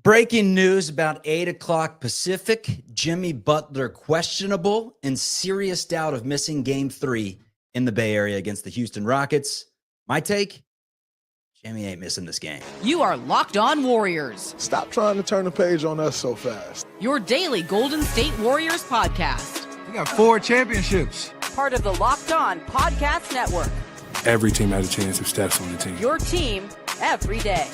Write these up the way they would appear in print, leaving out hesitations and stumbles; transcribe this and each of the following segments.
Breaking news about 8 o'clock Pacific. Jimmy Butler questionable and serious doubt of missing Game 3 in the Bay Area against the Houston Rockets. My take, Jimmy ain't missing this game. You are Locked On Warriors. Stop trying to turn the page on us so fast. Your daily Golden State Warriors podcast. We got 4 championships. Part of the Locked On Podcast Network. Every team has a chance if Steph's on the team. Your team every day.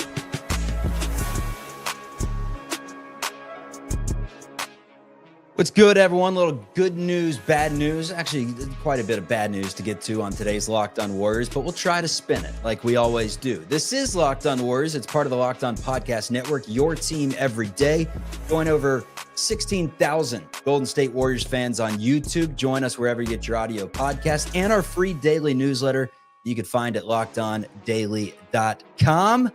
What's good, everyone? Little good news, bad news. Actually, quite a bit of bad news to get to on today's Locked On Warriors, but we'll try to spin it like we always do. This is Locked On Warriors. It's part of the Locked On Podcast Network, your team every day. Join over 16,000 Golden State Warriors fans on YouTube. Join us wherever you get your audio podcast and our free daily newsletter you can find at lockedondaily.com.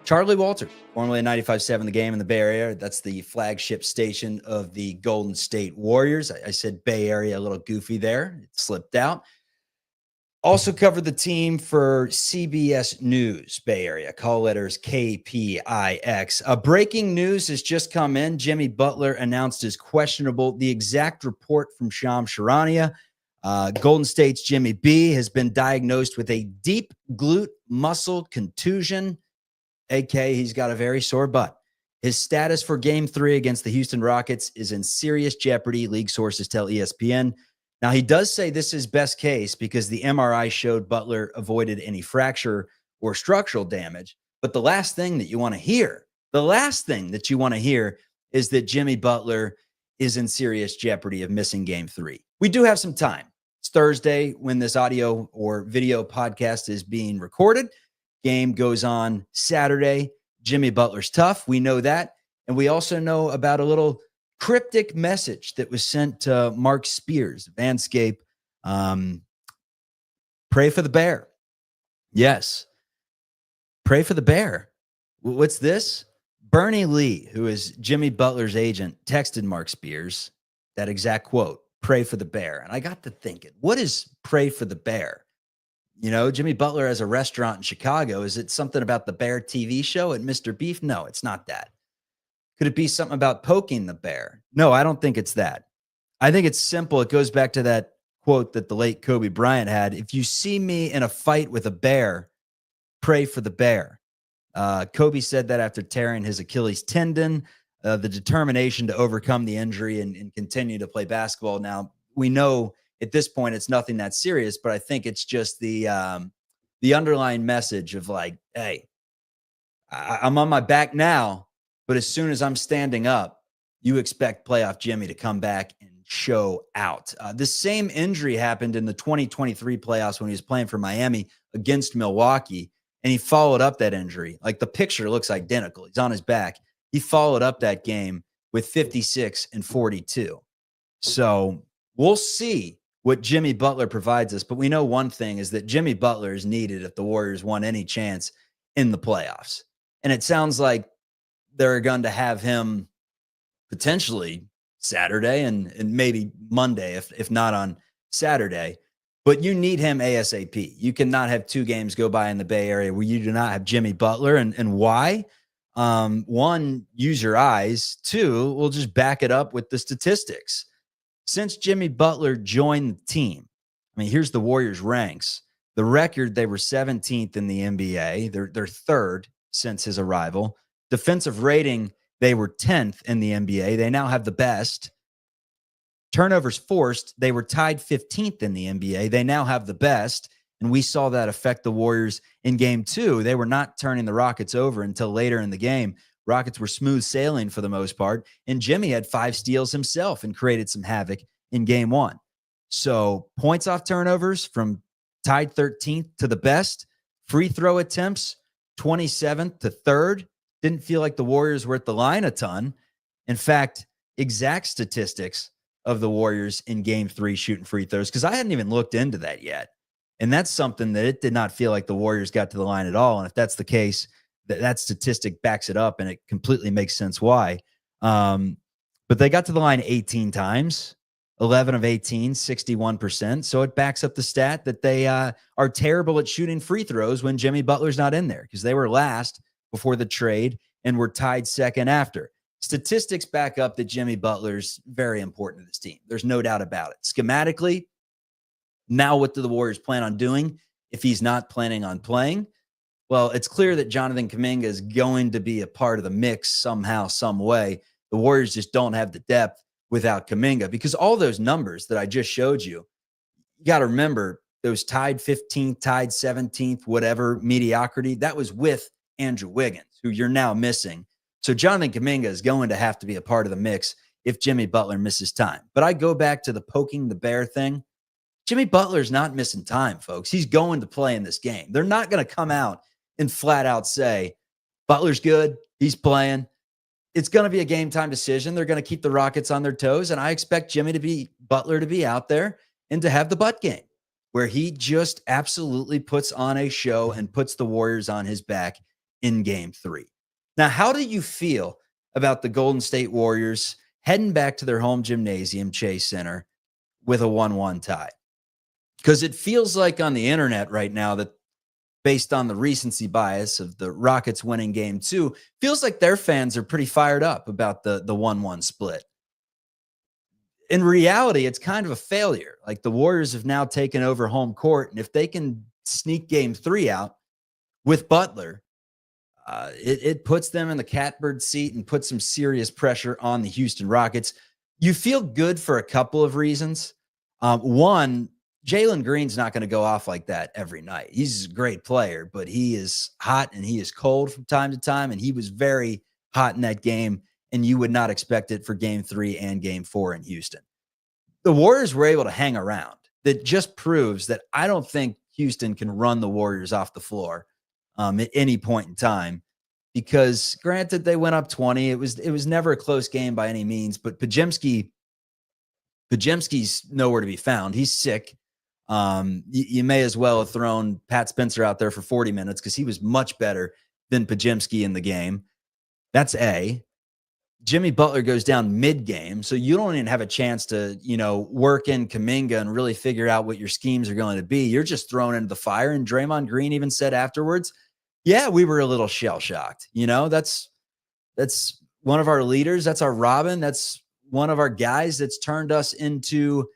Charlie Walter, formerly 95.7 The Game in the Bay Area. That's the flagship station of the Golden State Warriors. I said Bay Area a little goofy there. It slipped out. Also covered the team for CBS News Bay Area. Call letters KPIX. Breaking news has just come in. Jimmy Butler announced as questionable. The exact report from Shams Charania. Golden State's Jimmy B has been diagnosed with a deep glute muscle contusion. AK, he's got a very sore butt. His status for Game 3 against the Houston Rockets is in serious jeopardy, league sources tell ESPN. Now, he does say this is best case because the MRI showed Butler avoided any fracture or structural damage. But the last thing that you want to hear, is that Jimmy Butler is in serious jeopardy of missing Game 3. We do have some time. It's Thursday when this audio or video podcast is being recorded. Game goes on Saturday. Jimmy Butler's tough. We know that. And we also know about a little cryptic message that was sent to Mark Spears, Vanscape. Pray for the bear. Yes. Pray for the bear. What's this? Bernie Lee, who is Jimmy Butler's agent, texted Mark Spears that exact quote, pray for the bear. And I got to thinking, what is pray for the bear? You know, Jimmy Butler has a restaurant in Chicago. Is it something about the bear TV show at Mr. Beef? No, it's not that. Could it be something about poking the bear? No, I don't think it's that. I think it's simple. It goes back to that quote that the late Kobe Bryant had. If you see me in a fight with a bear, pray for the bear. Kobe said that after tearing his Achilles tendon, the determination to overcome the injury and continue to play basketball. Now, we know at this point, it's nothing that serious, but I think it's just the underlying message of like, hey, I'm on my back now, but as soon as I'm standing up, you expect playoff Jimmy to come back and show out. The same injury happened in the 2023 playoffs when he was playing for Miami against Milwaukee, and he followed up that injury. Like the picture looks identical. He's on his back. He followed up that game with 56 and 42. So we'll see what Jimmy Butler provides us. But we know one thing is that Jimmy Butler is needed if the Warriors want any chance in the playoffs. And it sounds like they're going to have him potentially Saturday and maybe Monday, if not on Saturday. But you need him ASAP. You cannot have 2 games go by in the Bay Area where you do not have Jimmy Butler. And why? 1, use your eyes. 2, we'll just back it up with the statistics. Since Jimmy Butler joined the team, I mean, here's the Warriors' ranks. The record, they were 17th in the NBA. They're 3rd since his arrival. Defensive rating, they were 10th in the NBA. They now have the best. Turnovers forced, they were tied 15th in the NBA. They now have the best. And we saw that affect the Warriors in Game 2. They were not turning the Rockets over until later in the game. Rockets were smooth sailing for the most part, and Jimmy had 5 steals himself and created some havoc in Game 1. So points off turnovers from tied 13th to the best. Free throw attempts, 27th to 3rd. Didn't feel like the Warriors were at the line a ton. In fact, exact statistics of the Warriors in Game 3 shooting free throws, because I hadn't even looked into that yet. And that's something that it did not feel like the Warriors got to the line at all. And if that's the case, that statistic backs it up, and it completely makes sense why. But they got to the line 18 times, 11 of 18, 61%. So it backs up the stat that they are terrible at shooting free throws when Jimmy Butler's not in there, because they were last before the trade and were tied second after. Statistics back up that Jimmy Butler's very important to this team. There's no doubt about it. Schematically, now what do the Warriors plan on doing if he's not planning on playing? Well, it's clear that Jonathan Kuminga is going to be a part of the mix somehow, some way. The Warriors just don't have the depth without Kuminga, because all those numbers that I just showed you, you got to remember those tied 15th, tied 17th, whatever mediocrity, that was with Andrew Wiggins, who you're now missing. So Jonathan Kuminga is going to have to be a part of the mix if Jimmy Butler misses time. But I go back to the poking the bear thing. Jimmy Butler's not missing time, folks. He's going to play in this game. They're not going to come out and flat out say, Butler's good, he's playing. It's going to be a game time decision. They're going to keep the Rockets on their toes, and I expect Butler to be out there and to have the butt game where he just absolutely puts on a show and puts the Warriors on his back in game 3. Now, how do you feel about the Golden State Warriors heading back to their home gymnasium, Chase Center, with a 1-1 tie? Because it feels like on the internet right now that, based on the recency bias of the Rockets winning game 2, feels like their fans are pretty fired up about the 1-1 split. In reality, it's kind of a failure. Like, the Warriors have now taken over home court, and if they can sneak game 3 out with Butler, it puts them in the catbird seat and puts some serious pressure on the Houston Rockets. You feel good for a couple of reasons. One, Jalen Green's not going to go off like that every night. He's a great player, but he is hot and he is cold from time to time, and he was very hot in that game, and you would not expect it for game 3 and game 4 in Houston. The Warriors were able to hang around. That just proves that I don't think Houston can run the Warriors off the floor at any point in time, because granted, they went up 20. It was never a close game by any means, but Podziemski's nowhere to be found. He's sick. You may as well have thrown Pat Spencer out there for 40 minutes because he was much better than Podziemski in the game. That's A. Jimmy Butler goes down mid-game, so you don't even have a chance to, work in Kuminga and really figure out what your schemes are going to be. You're just thrown into the fire. And Draymond Green even said afterwards, yeah, we were a little shell-shocked. That's one of our leaders. That's our Robin. That's one of our guys that's turned us into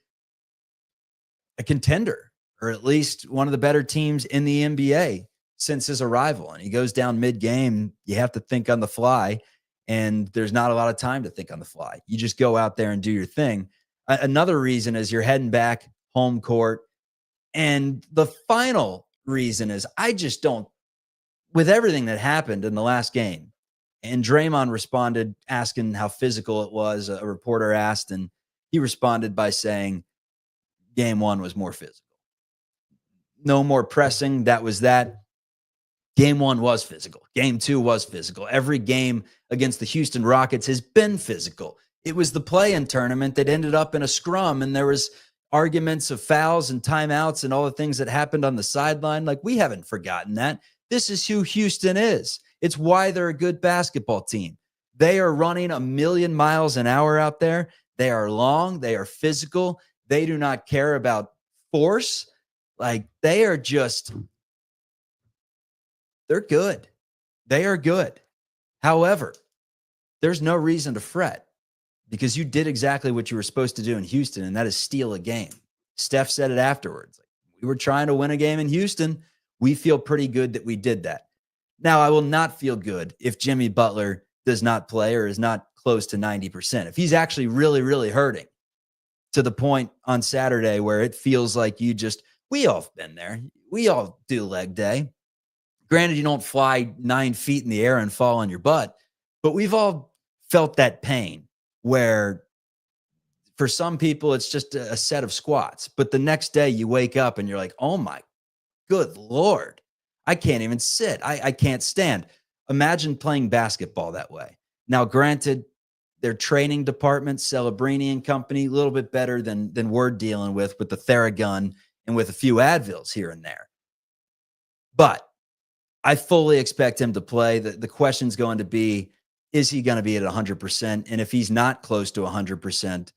a contender, or at least one of the better teams in the NBA since his arrival. And he goes down mid-game. You have to think on the fly, and there's not a lot of time to think on the fly. You just go out there and do your thing. Another reason is you're heading back home court. And the final reason is I just don't, with everything that happened in the last game, and Draymond responded asking how physical it was. A reporter asked, and he responded by saying, game 1 was more physical. No more pressing. That was that. Game 1 was physical. Game 2 was physical. Every game against the Houston Rockets has been physical. It was the play-in tournament that ended up in a scrum, and there was arguments of fouls and timeouts and all the things that happened on the sideline. Like, we haven't forgotten that. This is who Houston is. It's why they're a good basketball team. They are running 1,000,000 miles an hour out there. They are long. They are physical. They do not care about force. Like, they are just, they're good. They are good. However, there's no reason to fret, because you did exactly what you were supposed to do in Houston, and that is steal a game. Steph said it afterwards. We were trying to win a game in Houston. We feel pretty good that we did that. Now, I will not feel good if Jimmy Butler does not play or is not close to 90%. If he's actually really, really hurting to the point on Saturday where it feels like we all have been there. We all do leg day. Granted, you don't fly 9 feet in the air and fall on your butt, but we've all felt that pain where for some people it's just a set of squats, but the next day you wake up and you're like, oh my good Lord, I can't even sit. I can't stand. Imagine playing basketball that way. Now, granted, their training department, Celebrini and company, a little bit better than we're dealing with the Theragun and with a few Advils here and there. But I fully expect him to play. The question's going to be, is he going to be at 100%? And if he's not close to 100%,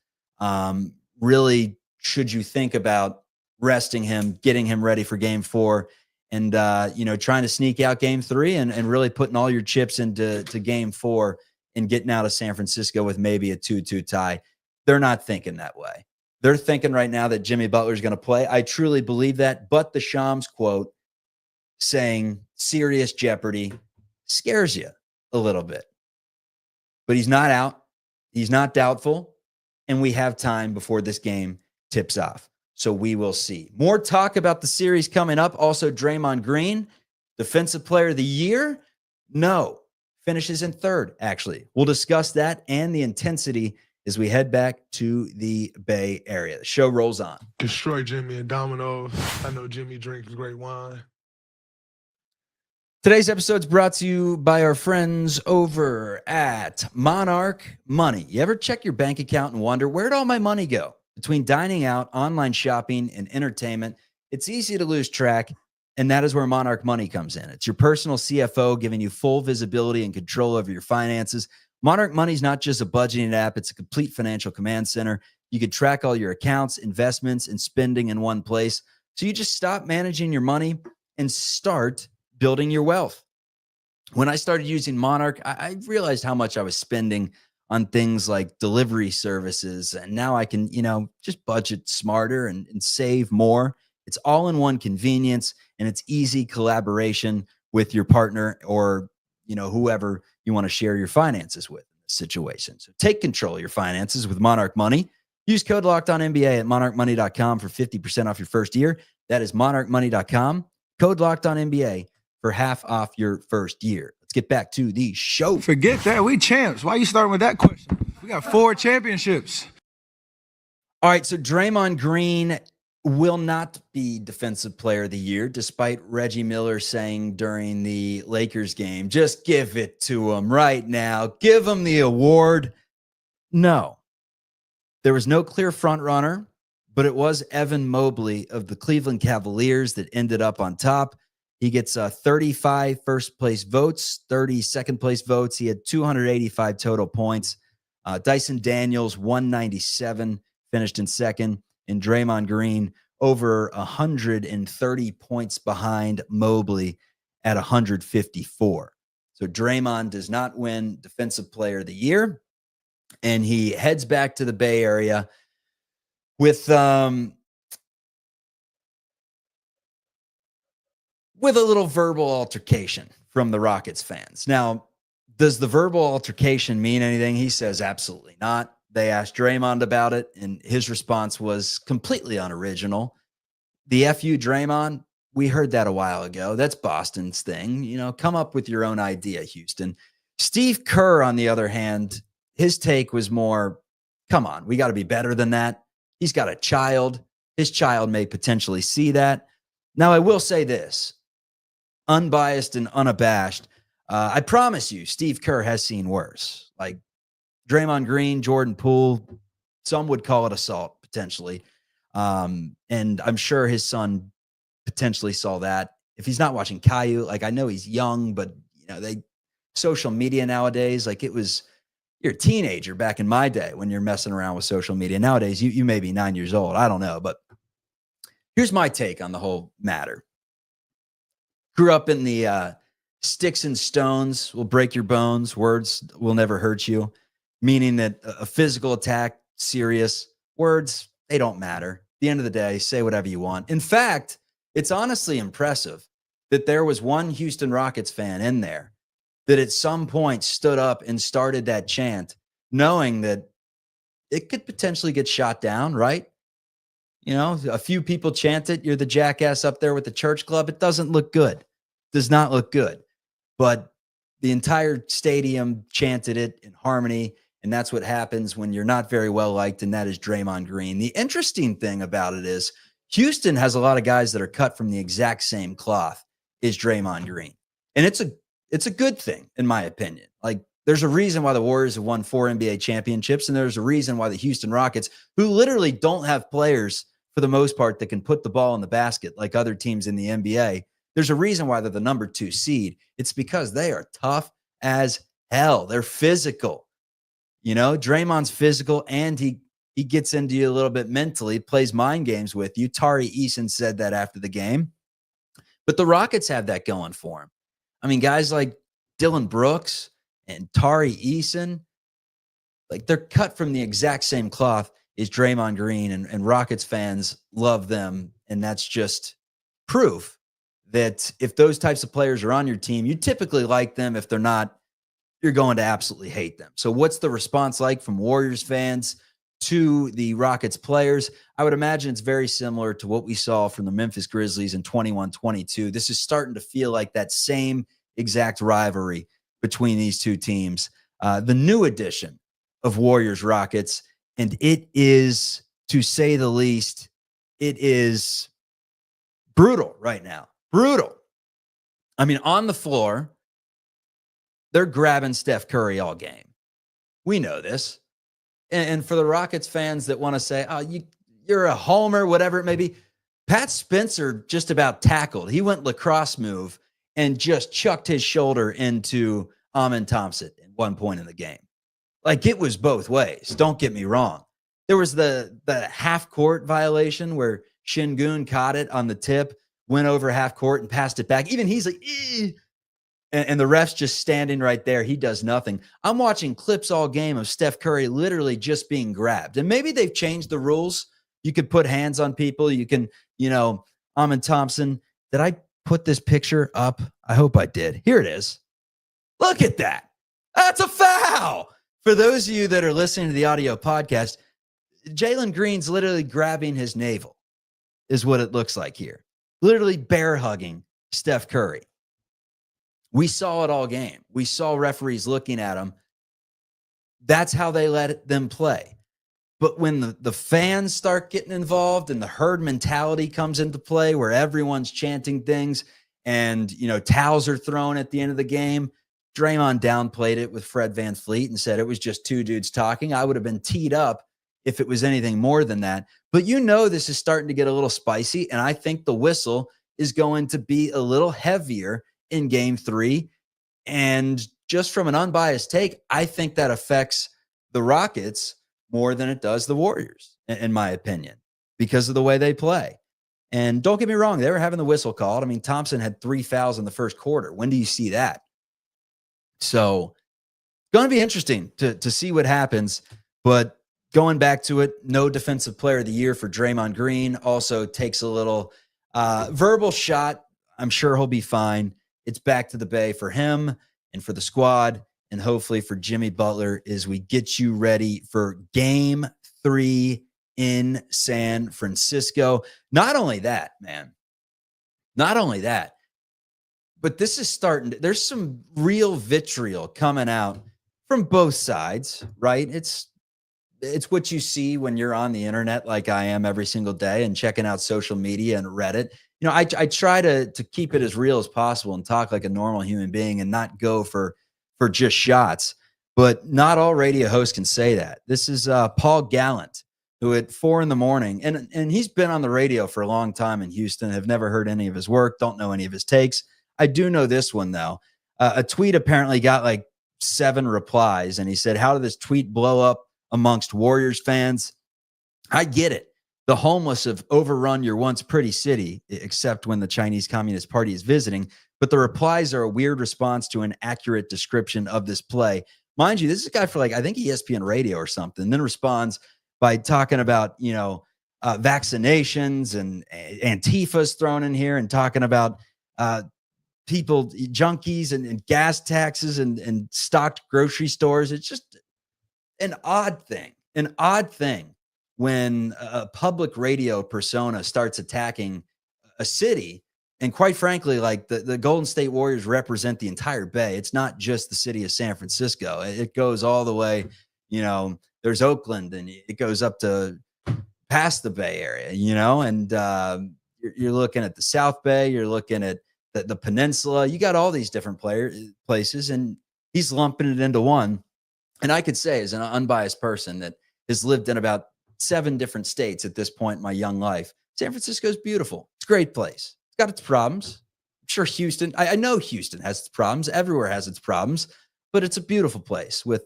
really, should you think about resting him, getting him ready for game 4, and trying to sneak out game 3 and really putting all your chips into game 4 and getting out of San Francisco with maybe a 2-2 tie. They're not thinking that way. They're thinking right now that Jimmy Butler is going to play. I truly believe that. But the Shams quote saying serious Jeopardy scares you a little bit. But he's not out. He's not doubtful. And we have time before this game tips off. So we will see. More talk about the series coming up. Also, Draymond Green, Defensive Player of the Year. No, finishes in 3rd, actually. We'll discuss that and the intensity as we head back to the Bay Area. The show rolls on. Destroy Jimmy and Domino's. I know Jimmy drinks great wine. Today's episode is brought to you by our friends over at Monarch Money. You ever check your bank account and wonder, where'd all my money go? Between dining out, online shopping, and entertainment, it's easy to lose track, and that is where Monarch Money comes in. It's your personal CFO giving you full visibility and control over your finances. Monarch Money is not just a budgeting app, it's a complete financial command center. You can track all your accounts, investments, and spending in one place. So you just stop managing your money and start building your wealth. When I started using Monarch, I realized how much I was spending on things like delivery services. And now I can, just budget smarter and save more. It's all in one convenience, and it's easy collaboration with your partner or, whoever you want to share your finances with in this situation. So take control of your finances with Monarch Money. Use code LOCKEDONNBA at monarchmoney.com for 50% off your first year. That is monarchmoney.com. Code LOCKEDONNBA for half off your first year. Let's get back to the show. Forget that. We champs. Why are you starting with that question? We got 4 championships. All right, so Draymond Green will not be Defensive Player of the Year, despite Reggie Miller saying during the Lakers game, just give it to him right now. Give him the award. No. There was no clear front runner, but it was Evan Mobley of the Cleveland Cavaliers that ended up on top. He gets 35 first-place votes, 30 second-place votes. He had 285 total points. Dyson Daniels, 197, finished in second. And Draymond Green, over 130 points behind Mobley at 154. So Draymond does not win Defensive Player of the Year. And he heads back to the Bay Area with a little verbal altercation from the Rockets fans. Now, does the verbal altercation mean anything? He says absolutely not. They asked Draymond about it, and his response was completely unoriginal. The F you, Draymond, we heard that a while ago. That's Boston's thing. Come up with your own idea, Houston. Steve Kerr, on the other hand, his take was more, come on, we got to be better than that. He's got a child. His child may potentially see that. Now, I will say this, unbiased and unabashed, I promise you, Steve Kerr has seen worse. Like Draymond Green, Jordan Poole, some would call it assault, potentially. And I'm sure his son potentially saw that. If he's not watching Caillou, I know he's young, but social media nowadays, you're a teenager back in my day when you're messing around with social media. Nowadays, you may be 9 years old. I don't know. But here's my take on the whole matter. Grew up in the sticks and stones will break your bones. Words will never hurt you. Meaning that a physical attack, serious. Words, they don't matter. At the end of the day, say whatever you want. In fact, it's honestly impressive that there was one Houston Rockets fan in there that at some point stood up and started that chant, knowing that it could potentially get shot down, right? A few people chant it. You're the jackass up there with the church club. It doesn't look good. Does not look good. But the entire stadium chanted it in harmony. And that's what happens when you're not very well liked, and that is Draymond Green. The interesting thing about it is Houston has a lot of guys that are cut from the exact same cloth as Draymond Green. And it's a good thing, in my opinion. There's a reason why the Warriors have won 4 NBA championships, and there's a reason why the Houston Rockets, who literally don't have players for the most part that can put the ball in the basket like other teams in the NBA, there's a reason why they're the number 2 seed. It's because they are tough as hell. They're physical. Draymond's physical, and he gets into you a little bit mentally, plays mind games with you. Tari Eason said that after the game. But the Rockets have that going for them. I mean, guys like Dylan Brooks and Tari Eason, like they're cut from the exact same cloth as Draymond Green, and Rockets fans love them. And that's just proof that if those types of players are on your team, you typically like them. If they're not, you're going to absolutely hate them. So what's the response like from Warriors fans to the Rockets players? I would imagine it's very similar to what we saw from the Memphis Grizzlies in 21-22. This is starting to feel like that same exact rivalry between these two teams. The new edition of Warriors Rockets, and it is, to say the least, it is brutal right now. Brutal. I mean, on the floor, they're grabbing Steph Curry all game. We know this. And for the Rockets fans that want to say, oh, you're a homer, whatever it may be, Pat Spencer just about tackled. He went lacrosse move and just chucked his shoulder into Amen Thompson at one point in the game. Like, it was both ways. Don't get me wrong. There was the half court violation where Şengün caught it on the tip, went over half court and passed it back. Even he's like, eeh. And the ref's just standing right there. He does nothing. I'm watching clips all game of Steph Curry literally just being grabbed. And maybe they've changed the rules. You could put hands on people. You can, Amen Thompson. Did I put this picture up? I hope I did. Here it is. Look at that. That's a foul. For those of you that are listening to the audio podcast, Jalen Green's literally grabbing his navel is what it looks like here. Literally bear hugging Steph Curry. We saw it all game. We saw referees looking at him. That's how they let them play. But when the fans start getting involved and the herd mentality comes into play where everyone's chanting things and, towels are thrown at the end of the game, Draymond downplayed it with Fred VanVleet and said it was just two dudes talking. I would have been teed up if it was anything more than that. But this is starting to get a little spicy, and I think the whistle is going to be a little heavier in game 3. And just from an unbiased take, I think that affects the Rockets more than it does the Warriors, in my opinion, because of the way they play. And don't get me wrong, they were having the whistle called. I mean, Thompson had 3 fouls in the first quarter. When do you see that? So it's going to be interesting to see what happens. But going back to it, no defensive player of the year for Draymond Green. Also takes a little verbal shot. I'm sure he'll be fine. It's back to the Bay for him and for the squad, and hopefully for Jimmy Butler as we get you ready for game 3 in San Francisco. Not only that, but this is there's some real vitriol coming out from both sides, right? It's what you see when you're on the internet like I am every single day and checking out social media and Reddit. I try to keep it as real as possible and talk like a normal human being and not go for just shots. But not all radio hosts can say that. This is Paul Gallant, who at 4 a.m, and he's been on the radio for a long time in Houston. Have never heard any of his work. Don't know any of his takes. I do know this one, though. A tweet apparently got like 7 replies, and he said, how did this tweet blow up amongst Warriors fans? I get it. The homeless have overrun your once pretty city, except when the Chinese Communist Party is visiting. But the replies are a weird response to an accurate description of this play. Mind you, this is a guy for I think ESPN radio or something, then responds by talking about, vaccinations and Antifa's thrown in here and talking about people, junkies and gas taxes and stocked grocery stores. It's just an odd thing when a public radio persona starts attacking a city. And quite frankly, the Golden State Warriors represent the entire Bay. It's not just the city of San Francisco. It goes all the way, there's Oakland and it goes up to past the Bay Area, and you're looking at the South Bay, you're looking at the peninsula. You got all these different places, and he's lumping it into one. And I could say, as an unbiased person that has lived in about 7 different states at this point in my young life, San Francisco is beautiful. It's a great place. It's got its problems. I'm sure Houston, I know Houston has its problems. Everywhere has its problems, but it's a beautiful place with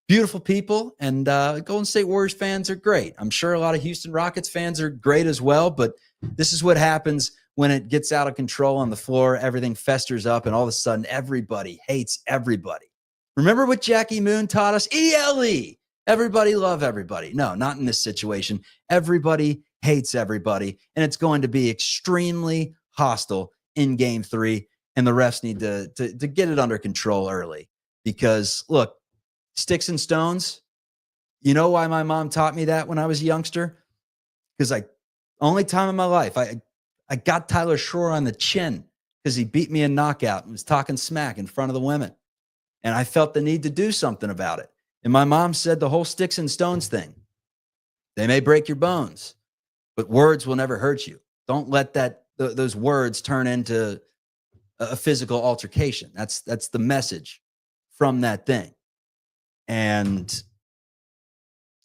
beautiful people, and Golden State Warriors fans are great. I'm sure a lot of Houston Rockets fans are great as well, but this is what happens when it gets out of control on the floor, everything festers up, and all of a sudden everybody hates everybody. Remember what Jackie Moon taught us? ELE. Everybody love everybody. No, not in this situation. Everybody hates everybody, and it's going to be extremely hostile in game 3, and the refs need to get it under control early because, look, sticks and stones, you know why my mom taught me that when I was a youngster? Because only time in my life, I got Tyler Shore on the chin because he beat me in knockout and was talking smack in front of the women. And I felt the need to do something about it. And my mom said the whole sticks and stones thing, they may break your bones, but words will never hurt you. Don't let those words turn into a physical altercation. That's the message from that thing. And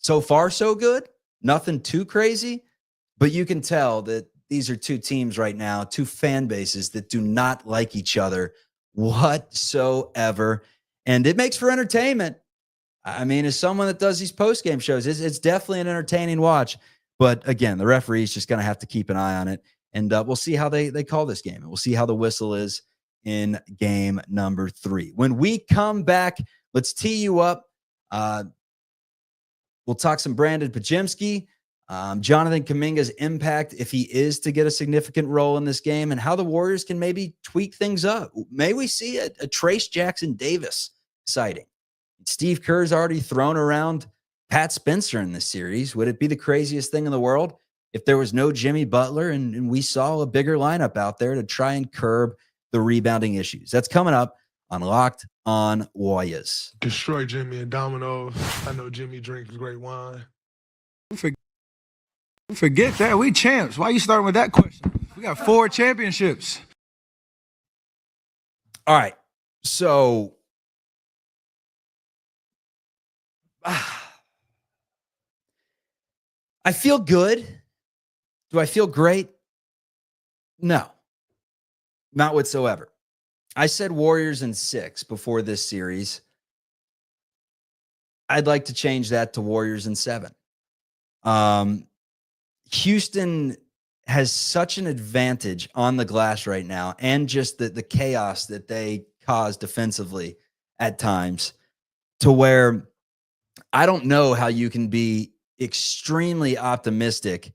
so far, so good. Nothing too crazy, but you can tell that these are two teams right now, two fan bases that do not like each other whatsoever. And it makes for entertainment. I mean, as someone that does these post-game shows, it's definitely an entertaining watch. But again, the referee's just going to have to keep an eye on it. And we'll see how they call this game. And we'll see how the whistle is in game number 3. When we come back, let's tee you up. We'll talk some Brandon Pajemski, Jonathan Kuminga's impact if he is to get a significant role in this game, and how the Warriors can maybe tweak things up. May we see a Trace Jackson Davis sighting? Steve Kerr's already thrown around Pat Spencer in this series. Would it be the craziest thing in the world if there was no Jimmy Butler and we saw a bigger lineup out there to try and curb the rebounding issues? That's coming up on Locked on Warriors. Destroy Jimmy and Domino's. I know Jimmy drinks great wine. Forget that. We champs. Why are you starting with that question? We got 4 championships. All right. So I feel good. Do I feel great? No, not whatsoever. I said Warriors in 6 before this series. I'd like to change that to Warriors in 7. Houston has such an advantage on the glass right now, and just the chaos that they cause defensively at times, to where I don't know how you can be extremely optimistic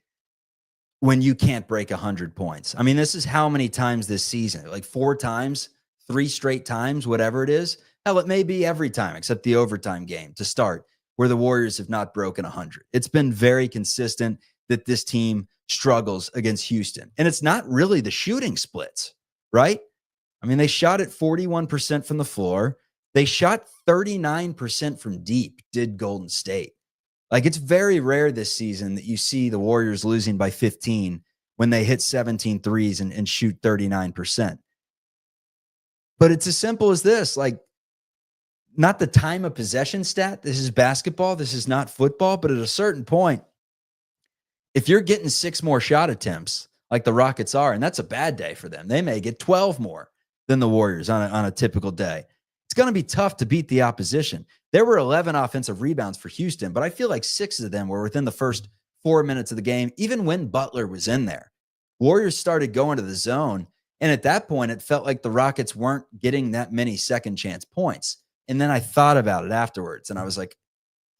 when you can't break 100 points. I mean, this is how many times this season? Like 4 times, 3 straight times, whatever it is. Hell, it may be every time except the overtime game to start, where the Warriors have not broken 100. It's been very consistent that this team struggles against Houston. And it's not really the shooting splits, right? I mean, they shot at 41% from the floor. They shot 39% from deep, did Golden State. Like, it's very rare this season that you see the Warriors losing by 15 when they hit 17 threes and shoot 39%. But it's as simple as this, like, not the time of possession stat. This is basketball. This is not football. But at a certain point, if you're getting 6 more shot attempts like the Rockets are, and that's a bad day for them, they may get 12 more than the Warriors on a typical day. It's going to be tough to beat the opposition. There were 11 offensive rebounds for Houston, but I feel like 6 of them were within the first 4 minutes of the game, even when Butler was in there. Warriors started going to the zone, and at that point, it felt like the Rockets weren't getting that many second chance points. And then I thought about it afterwards, and I was like,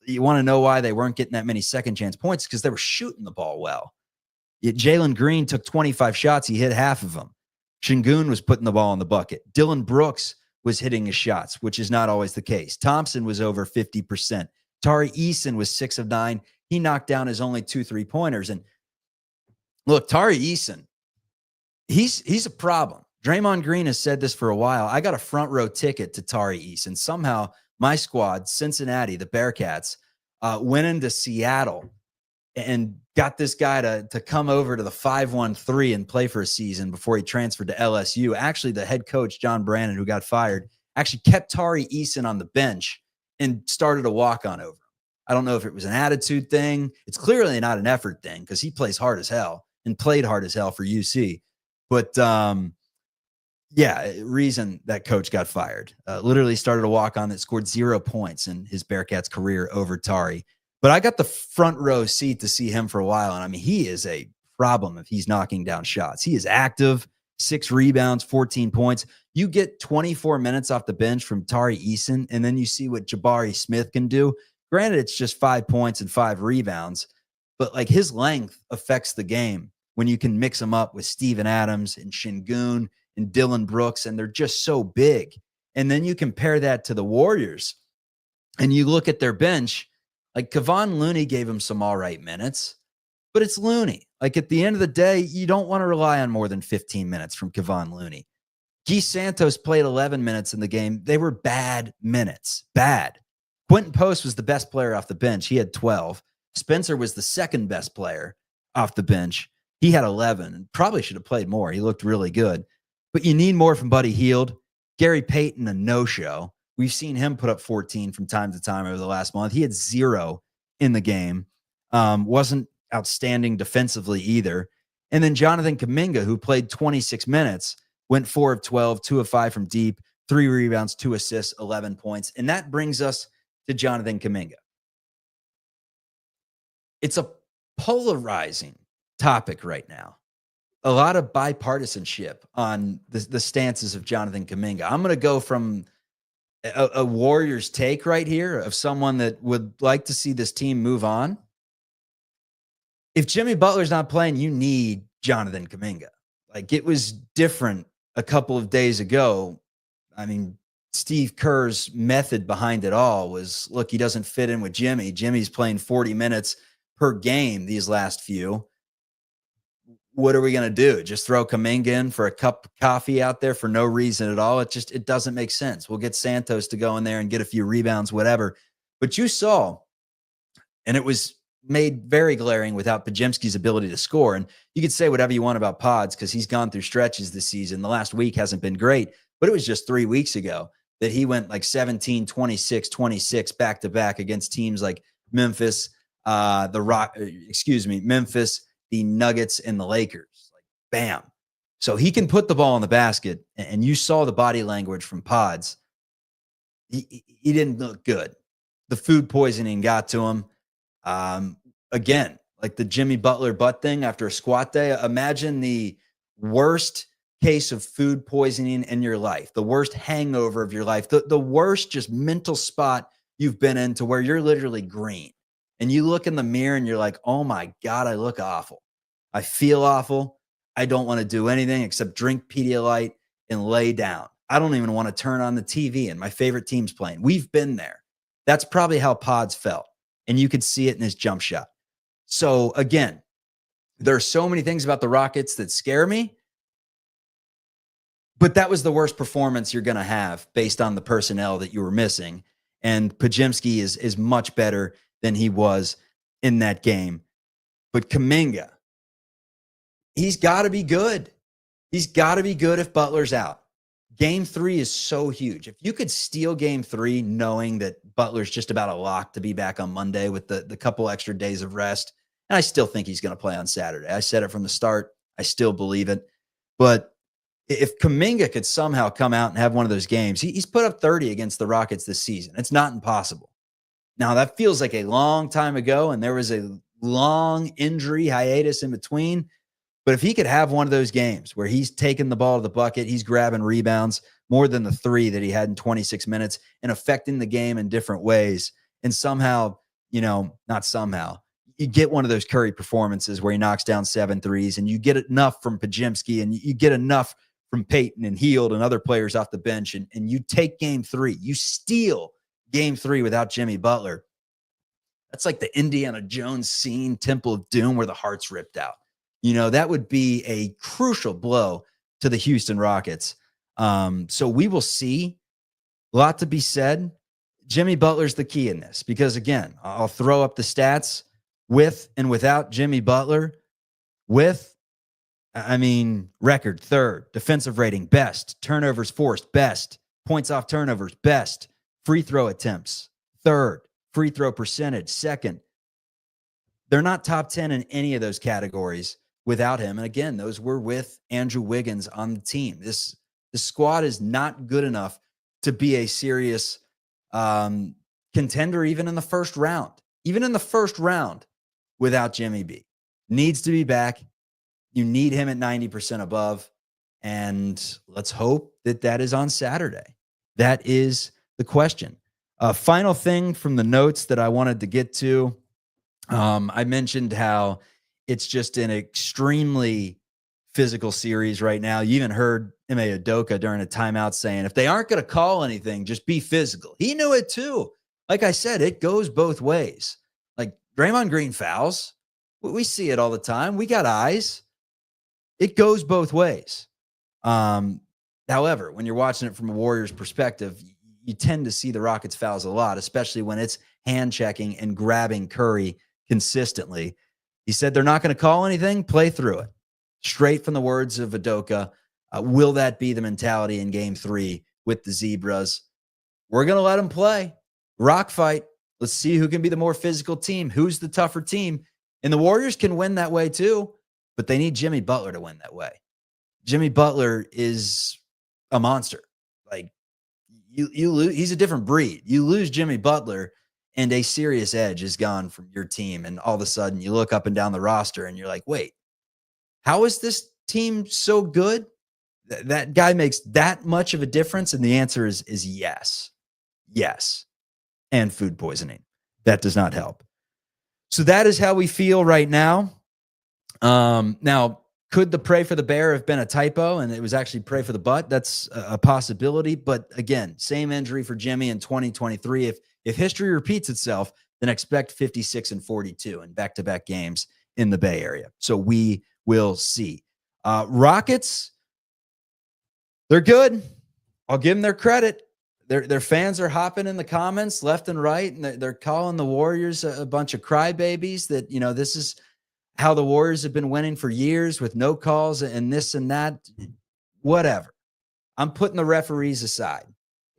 you want to know why they weren't getting that many second chance points? Because they were shooting the ball well. Jalen Green took 25 shots. He hit half of them. Şengün was putting the ball in the bucket. Dylan Brooks was hitting his shots, which is not always the case. Thompson was over 50%. Tari Eason was 6 of 9. He knocked down his only 2 3-pointers. And look, Tari Eason, he's a problem. Draymond Green has said this for a while. I got a front row ticket to Tari Eason. Somehow my squad, Cincinnati, the Bearcats, went into Seattle and got this guy to come over to the 513 and play for a season before he transferred to LSU. Actually, the head coach, John Brannon, who got fired, actually kept Tari Eason on the bench and started a walk-on over him. I don't know if it was an attitude thing. It's clearly not an effort thing because he plays hard as hell and played hard as hell for UC. But, reason that coach got fired. Literally started a walk-on that scored 0 points in his Bearcats career over Tari. But I got the front row seat to see him for a while. And I mean, he is a problem if he's knocking down shots. He is active, 6 rebounds, 14 points. You get 24 minutes off the bench from Tari Eason, and then you see what Jabari Smith can do. Granted, it's just 5 points and 5 rebounds, but like his length affects the game when you can mix him up with Steven Adams and Şengün and Dylan Brooks, and they're just so big. And then you compare that to the Warriors, and you look at their bench, like Kevon Looney gave him some all right minutes, but it's Looney. Like at the end of the day, you don't want to rely on more than 15 minutes from Kevon Looney. Guy Santos played 11 minutes in the game. They were bad minutes, bad. Quentin Post was the best player off the bench. He had 12. Spencer was the second best player off the bench. He had 11 and probably should have played more. He looked really good. But you need more from Buddy Hield. Gary Payton, a no-show. We've seen him put up 14 from time to time over the last month. He had 0 in the game. Wasn't outstanding defensively either. And then Jonathan Kuminga, who played 26 minutes, went 4 of 12, 2 of 5 from deep, 3 rebounds, 2 assists, 11 points. And that brings us to Jonathan Kuminga. It's a polarizing topic right now. A lot of bipartisanship on the stances of Jonathan Kuminga. I'm going to go from a Warriors take right here of someone that would like to see this team move on. If Jimmy Butler's not playing, you need Jonathan Kuminga. Like it was different a couple of days ago. I mean, Steve Kerr's method behind it all was, look, he doesn't fit in with Jimmy. Jimmy's playing 40 minutes per game these last few. What are we going to do? Just throw Kuminga in for a cup of coffee out there for no reason at all? It doesn't make sense. We'll get Santos to go in there and get a few rebounds, whatever. But you saw, and it was made very glaring without Podziemski's ability to score. And you could say whatever you want about Pods because he's gone through stretches this season. The last week hasn't been great, but it was just 3 weeks ago that he went like 17, 26, 26 back-to-back against teams like Memphis, Memphis, the Nuggets, and the Lakers. Like, bam. So he can put the ball in the basket, and you saw the body language from Pods. He didn't look good. The food poisoning got to him. Again, like the Jimmy Butler butt thing after a squat day. Imagine the worst case of food poisoning in your life, the worst hangover of your life, the worst just mental spot you've been in to where you're literally green. And you look in the mirror and you're like, oh my God, I look awful. I feel awful. I don't want to do anything except drink Pedialyte and lay down. I don't even want to turn on the TV and my favorite team's playing. We've been there. That's probably how Pods felt. And you could see it in his jump shot. So again, there are so many things about the Rockets that scare me, but that was the worst performance you're going to have based on the personnel that you were missing. And Podziemski is much better than he was in that game. But Kuminga, he's got to be good. He's got to be good if Butler's out. Game 3 is so huge. If you could steal game 3 knowing that Butler's just about a lock to be back on Monday with the couple extra days of rest, and I still think he's going to play on Saturday. I said it from the start. I still believe it. But if Kuminga could somehow come out and have one of those games, he's put up 30 against the Rockets this season. It's not impossible. Now, that feels like a long time ago, and there was a long injury hiatus in between. But if he could have one of those games where he's taking the ball to the bucket, he's grabbing rebounds more than the 3 that he had in 26 minutes and affecting the game in different ways, and somehow, not somehow, you get one of those Curry performances where he knocks down 7 threes, and you get enough from Podziemski, and you get enough from Payton and Hield and other players off the bench, and you take game 3. You steal game 3 without Jimmy Butler. That's like the Indiana Jones scene, Temple of Doom, where the heart's ripped out. That would be a crucial blow to the Houston Rockets. So we will see. A lot to be said. Jimmy Butler's the key in this because, again, I'll throw up the stats with and without Jimmy Butler. Record third, defensive rating best, turnovers forced best, points off turnovers best, free throw attempts third, free throw percentage second. They're not top 10 in any of those categories without him. And again, those were with Andrew Wiggins on the team. This squad is not good enough to be a serious contender even in the first round. Even in the first round without Jimmy B. Needs to be back. You need him at 90% above. And let's hope that that is on Saturday. That is the question. Final thing from the notes that I wanted to get to. I mentioned how it's just an extremely physical series right now. You even heard Ime Udoka during a timeout saying, if they aren't going to call anything, just be physical. He knew it too. Like I said, it goes both ways. Like Draymond Green fouls. We see it all the time. We got eyes. It goes both ways. However, when you're watching it from a Warriors perspective, you tend to see the Rockets fouls a lot, especially when it's hand checking and grabbing Curry consistently. He said they're not going to call anything, play through it. Straight from the words of Udoka. Will that be the mentality in game 3 with the Zebras? We're going to let them play. Rock fight. Let's see who can be the more physical team. Who's the tougher team? And the Warriors can win that way too, but they need Jimmy Butler to win that way. Jimmy Butler is a monster. Like you lose, he's a different breed. You lose Jimmy Butler and a serious edge is gone from your team. And all of a sudden you look up and down the roster and you're like, wait, how is this team so good? That guy makes that much of a difference. And the answer is yes. Yes. And food poisoning. That does not help. So that is how we feel right now. Now, could the pray for the bear have been a typo and it was actually pray for the butt? That's a possibility. But again, same injury for Jimmy in 2023. If history repeats itself, then expect 56 and 42 in back-to-back games in the Bay Area. So we will see. Rockets, they're good. I'll give them their credit. Their fans are hopping in the comments left and right, and they're calling the Warriors a bunch of crybabies that, you know, this is how the Warriors have been winning for years with no calls and this and that. Whatever. I'm putting the referees aside.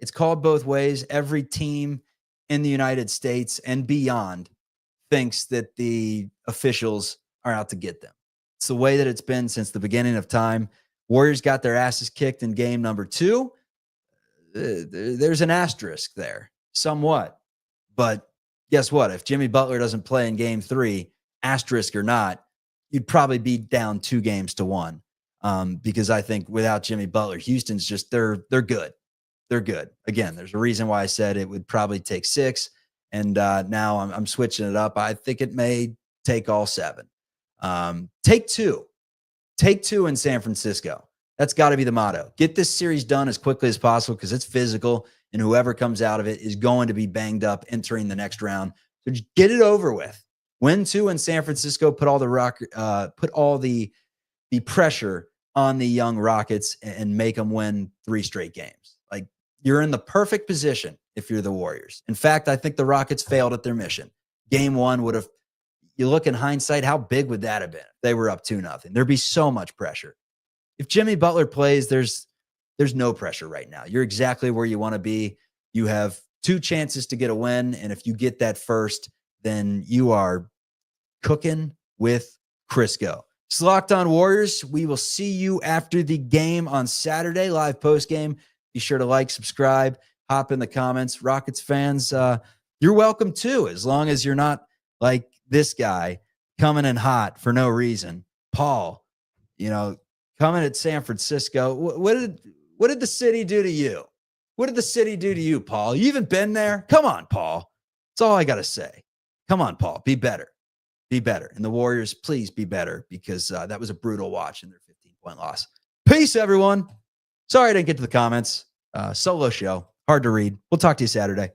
It's called both ways. Every team in the United States and beyond thinks that the officials are out to get them. It's the way that it's been since the beginning of time. Warriors got their asses kicked in game number 2. There's an asterisk there somewhat, but guess what? If Jimmy Butler doesn't play in game 3, asterisk or not, you'd probably be down 2-1 because I think without Jimmy Butler, Houston's just, they're good. They're good. Again, there's a reason why I said it would probably take 6. And now I'm switching it up. I think it may take all 7. Take 2 in San Francisco. That's got to be the motto. Get this series done as quickly as possible because it's physical, and whoever comes out of it is going to be banged up entering the next round. So just get it over with. Win 2 in San Francisco. Put all the pressure on the young Rockets and make them win 3 straight games. Like, you're in the perfect position if you're the Warriors. In fact, I think the Rockets failed at their mission. Game 1 would have. You look in hindsight, how big would that have been if they were up 2-0? There'd be so much pressure. If Jimmy Butler plays, there's no pressure right now. You're exactly where you want to be. You have 2 chances to get a win, and if you get that first, then you are cooking with Crisco. It's Locked On Warriors. We will see you after the game on Saturday, live post game. Be sure to like, subscribe, hop in the comments. Rockets fans, you're welcome too, as long as you're not like this guy coming in hot for no reason. Paul, coming at San Francisco. What did the city do to you? What did the city do to you, Paul? You even been there? Come on, Paul. That's all I got to say. Come on, Paul. Be better. Be better. And the Warriors, please be better because that was a brutal watch in their 15-point loss. Peace, everyone. Sorry I didn't get to the comments. Solo show. Hard to read. We'll talk to you Saturday.